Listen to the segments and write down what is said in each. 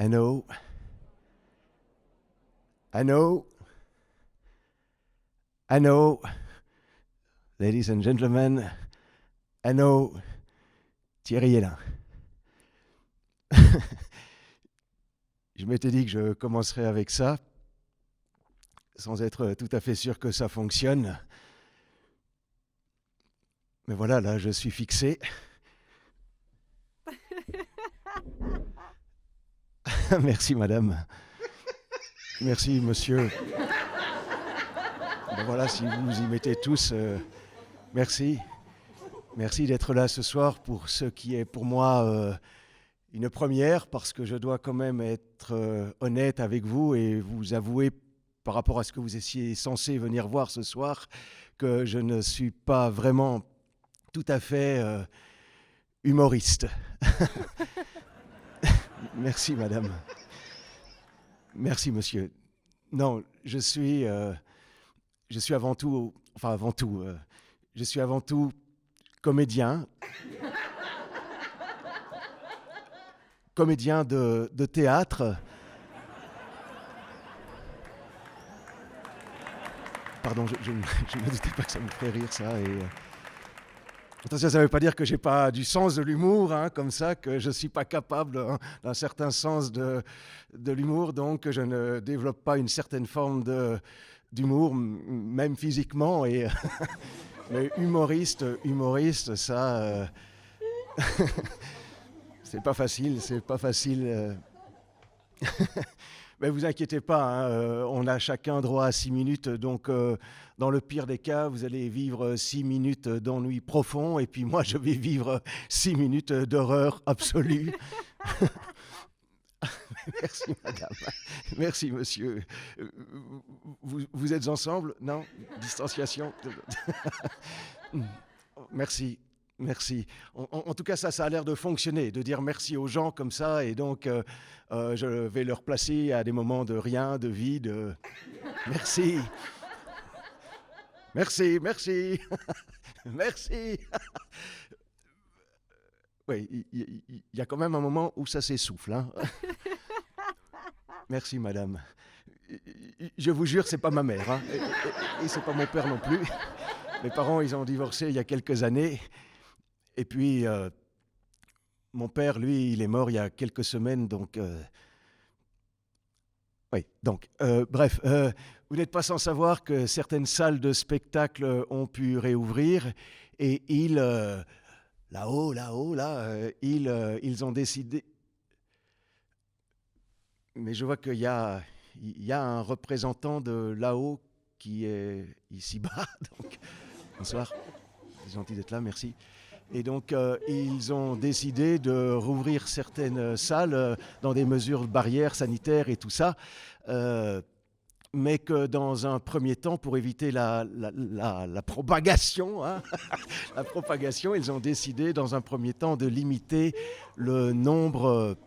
I know. I know. I know. Ladies and gentlemen, I know. Thierry est là. Je m'étais dit que je commencerais avec ça, sans être tout à fait sûr que ça fonctionne. Mais voilà, là, je suis fixé. Merci, madame. Merci, monsieur. Ben voilà, si vous y mettez tous, merci. Merci d'être là ce soir pour ce qui est pour moi une première, parce que je dois quand même être honnête avec vous et vous avouer, par rapport à ce que vous étiez censé venir voir ce soir, que je ne suis pas vraiment tout à fait humoriste. Merci, madame. Merci, monsieur. Non, je suis avant tout, je suis avant tout comédien. Comédien de théâtre. Pardon, je ne me doutais pas que ça me ferait rire, ça. Attention, ça ne veut pas dire que je n'ai pas du sens de l'humour, hein, comme ça, que je ne suis pas capable d'un certain sens de l'humour, donc je ne développe pas une certaine forme d'humour, même physiquement. Mais humoriste, ça... c'est pas facile. Mais vous inquiétez pas, hein, on a chacun droit à 6 minutes, donc dans le pire des cas, vous allez vivre 6 minutes d'ennui profond, et puis moi, je vais vivre 6 minutes d'horreur absolue. Merci, madame. Merci, monsieur. Vous êtes ensemble? Non? Distanciation? Merci. Merci. En tout cas, ça a l'air de fonctionner, de dire merci aux gens comme ça, et donc je vais leur placer à des moments de rien, de vide. Merci. Merci. Merci. Oui, il y a quand même un moment où ça s'essouffle. Hein. Merci, madame. Je vous jure, c'est pas ma mère, hein, et c'est pas mon père non plus. Mes parents, ils ont divorcé il y a quelques années. Et puis, mon père, lui, il est mort il y a quelques semaines, donc... Oui, donc, bref, vous n'êtes pas sans savoir que certaines salles de spectacle ont pu réouvrir, et ils ont décidé... Mais je vois qu'il y a un représentant de là-haut qui est ici-bas, donc... Bonsoir, c'est gentil d'être là, merci. Et donc, ils ont décidé de rouvrir certaines salles dans des mesures barrières sanitaires et tout ça, mais que dans un premier temps, pour éviter la propagation, hein, la propagation, ils ont décidé dans un premier temps de limiter le nombre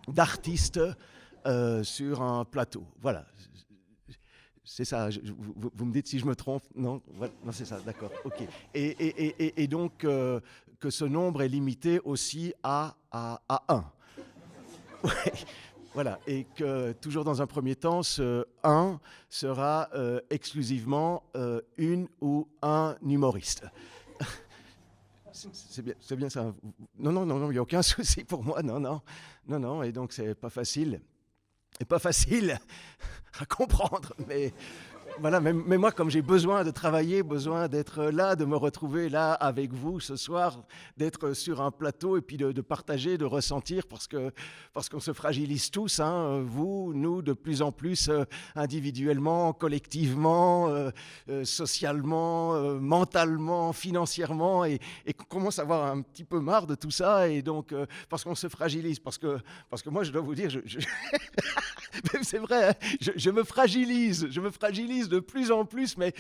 d'artistes sur un plateau. Voilà. C'est ça, vous me dites si je me trompe? Non, non, c'est ça, d'accord, ok. Et donc, que ce nombre est limité aussi à 1. Ouais, voilà, et que toujours dans un premier temps, ce 1 sera exclusivement une ou un humoriste. C'est bien ça. Non, il n'y a aucun souci pour moi, non, et donc c'est pas facile. C'est pas facile à comprendre, mais voilà, mais moi, comme j'ai besoin de travailler, besoin d'être là, de me retrouver là avec vous ce soir, d'être sur un plateau et puis de partager, de ressentir, parce qu'on se fragilise tous, hein, vous, nous, de plus en plus, individuellement, collectivement, socialement, mentalement, financièrement, et qu'on commence à avoir un petit peu marre de tout ça, et donc, parce qu'on se fragilise, parce que moi, je dois vous dire, c'est vrai, hein, je me fragilise de plus en plus, mais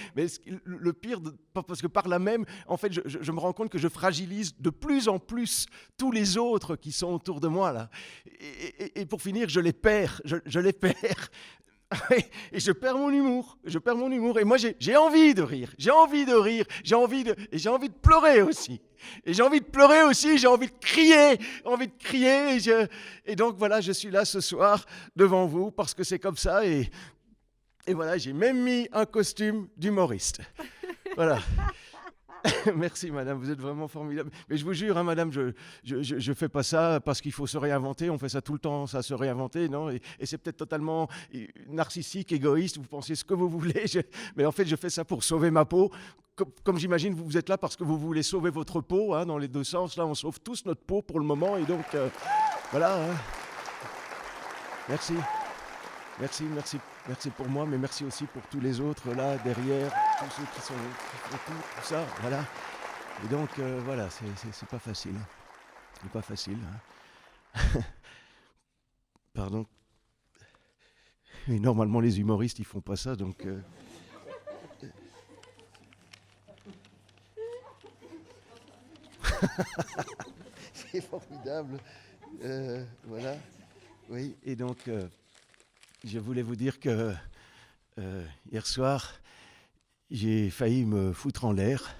le pire, parce que par là même, en fait, je me rends compte que je fragilise de plus en plus tous les autres qui sont autour de moi, là. Et pour finir, je les perds, je les perds. Et je perds mon humour, Et moi, j'ai envie de rire, j'ai envie de pleurer aussi. Et j'ai envie de pleurer aussi, j'ai envie de crier. Et donc voilà, je suis là ce soir devant vous parce que c'est comme ça. Et voilà, j'ai même mis un costume d'humoriste. Voilà. Merci madame, vous êtes vraiment formidable. Mais je vous jure, hein, madame, je fais pas ça parce qu'il faut se réinventer. On fait ça tout le temps, ça se réinventer, non? Et c'est peut-être totalement narcissique, égoïste. Vous pensez ce que vous voulez, mais en fait, je fais ça pour sauver ma peau. Comme j'imagine, vous êtes là parce que vous voulez sauver votre peau, hein, dans les deux sens. Là, on sauve tous notre peau pour le moment, et donc voilà. Hein. Merci. Merci pour moi, mais merci aussi pour tous les autres là derrière, tous ceux qui sont tout ça, voilà. Et donc voilà, c'est pas facile, c'est pas facile. Hein. Pardon. Et normalement les humoristes ils font pas ça, donc. C'est formidable, voilà. Oui, et donc. Je voulais vous dire que hier soir, j'ai failli me foutre en l'air.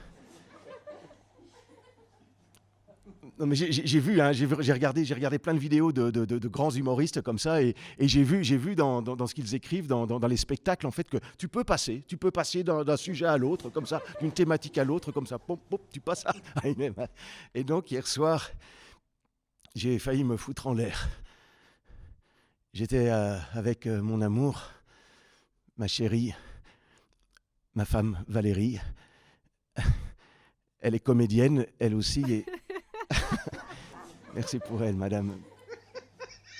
Non mais j'ai vu, hein, j'ai regardé plein de vidéos de grands humoristes comme ça, et j'ai vu dans ce qu'ils écrivent, dans les spectacles, en fait, que tu peux passer d'un sujet à l'autre, comme ça, d'une thématique à l'autre, comme ça, pop, pop, tu passes à une. Et donc hier soir, j'ai failli me foutre en l'air. J'étais avec mon amour, ma chérie, ma femme Valérie. Elle est comédienne, elle aussi. Et... Merci pour elle, madame.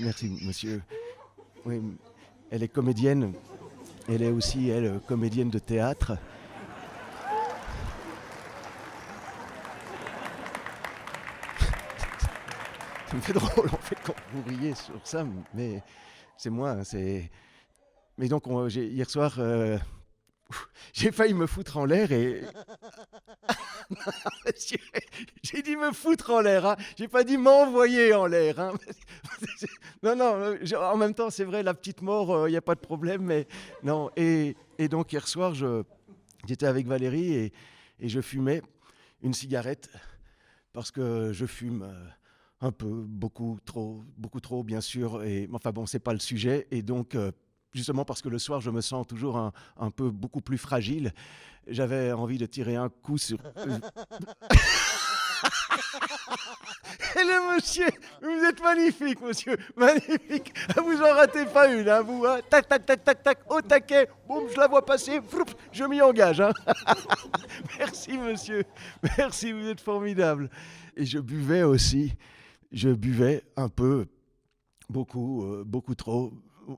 Merci, monsieur. Oui, elle est comédienne. Elle est aussi, elle, comédienne de théâtre. Ça me fait drôle, en fait, quand vous riez sur ça, mais c'est moi, hein, c'est... Mais donc, hier soir, j'ai failli me foutre en l'air et... J'ai dit me foutre en l'air, hein. J'ai pas dit m'envoyer en l'air. Hein. Non, en même temps, c'est vrai, la petite mort, il n'y a pas de problème, mais non. Et donc, hier soir, j'étais avec Valérie et je fumais une cigarette parce que je fume... un peu, beaucoup trop, bien sûr. Et enfin bon, c'est pas le sujet. Et donc, justement parce que le soir, je me sens toujours un peu beaucoup plus fragile, j'avais envie de tirer un coup sur. Et le monsieur, vous êtes magnifique, monsieur, magnifique. Vous en ratez pas une, hein, vous. Hein. Tac, tac, tac, tac, tac, au taquet. Boum, je la vois passer. Floup, je m'y engage. Hein. Merci, monsieur. Merci, vous êtes formidable. Et je buvais aussi. Je buvais un peu, beaucoup trop,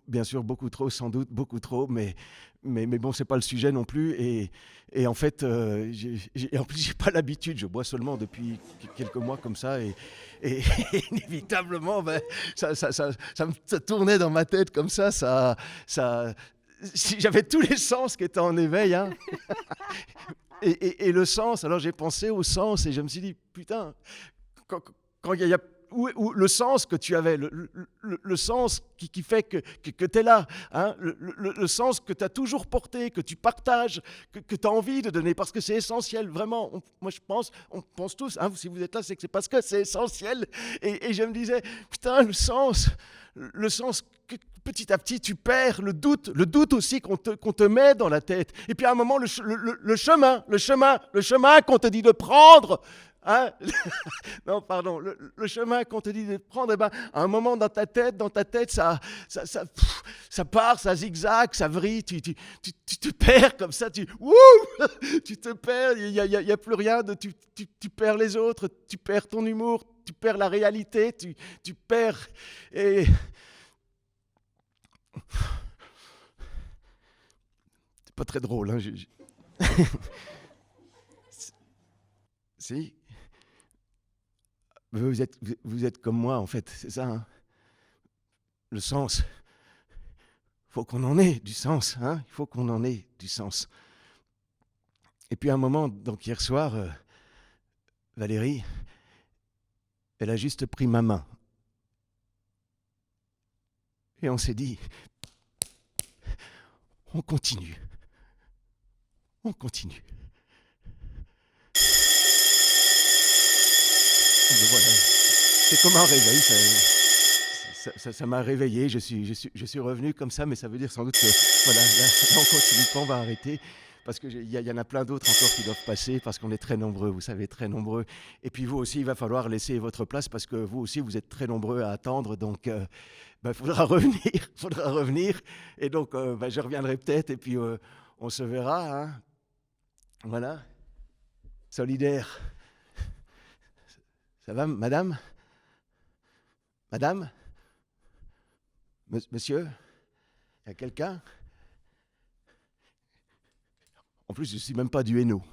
bien sûr beaucoup trop, sans doute beaucoup trop, mais bon, c'est pas le sujet non plus. Et en fait, en plus, j'ai pas l'habitude, je bois seulement depuis quelques mois comme ça, et inévitablement, ben, ça tournait dans ma tête comme ça, j'avais tous les sens qui étaient en éveil, hein. Et le sens, alors j'ai pensé au sens, et je me suis dit, putain, quand il y a où le sens que tu avais, le sens qui fait que tu es là, hein, le sens que tu as toujours porté, que tu partages, que tu as envie de donner, parce que c'est essentiel, vraiment. On pense tous, hein, si vous êtes là, c'est que c'est parce que c'est essentiel. Et je me disais, putain, le sens que petit à petit tu perds, le doute aussi qu'on te met dans la tête. Et puis à un moment, le chemin qu'on te dit de prendre, hein. Non, pardon, le chemin qu'on te dit de prendre, eh ben, à un moment dans ta tête, ça part, ça zigzague, ça vrille, tu te perds comme ça, tu te perds, il y a plus rien, tu perds les autres, tu perds ton humour, tu perds la réalité, tu perds... Et... C'est pas très drôle, hein. Si. Vous êtes comme moi, en fait, c'est ça, hein. Le sens. Il faut qu'on en ait du sens, hein. Il faut qu'on en ait du sens. Et puis à un moment, donc hier soir, Valérie, elle a juste pris ma main. Et on s'est dit, On continue. On continue. Mais voilà, c'est comme un réveil, ça m'a réveillé, je suis revenu comme ça, mais ça veut dire sans doute que voilà, là on continue pas, on va arrêter, parce qu'il y en a plein d'autres encore qui doivent passer, parce qu'on est très nombreux, vous savez, très nombreux. Et puis vous aussi, il va falloir laisser votre place, parce que vous aussi, vous êtes très nombreux à attendre, donc il faudra revenir, faudra revenir. Et donc je reviendrai peut-être, et puis on se verra, hein. Voilà, solidaire. Ça va, madame? Madame? Monsieur? Il y a quelqu'un? En plus, je ne suis même pas du Hainaut.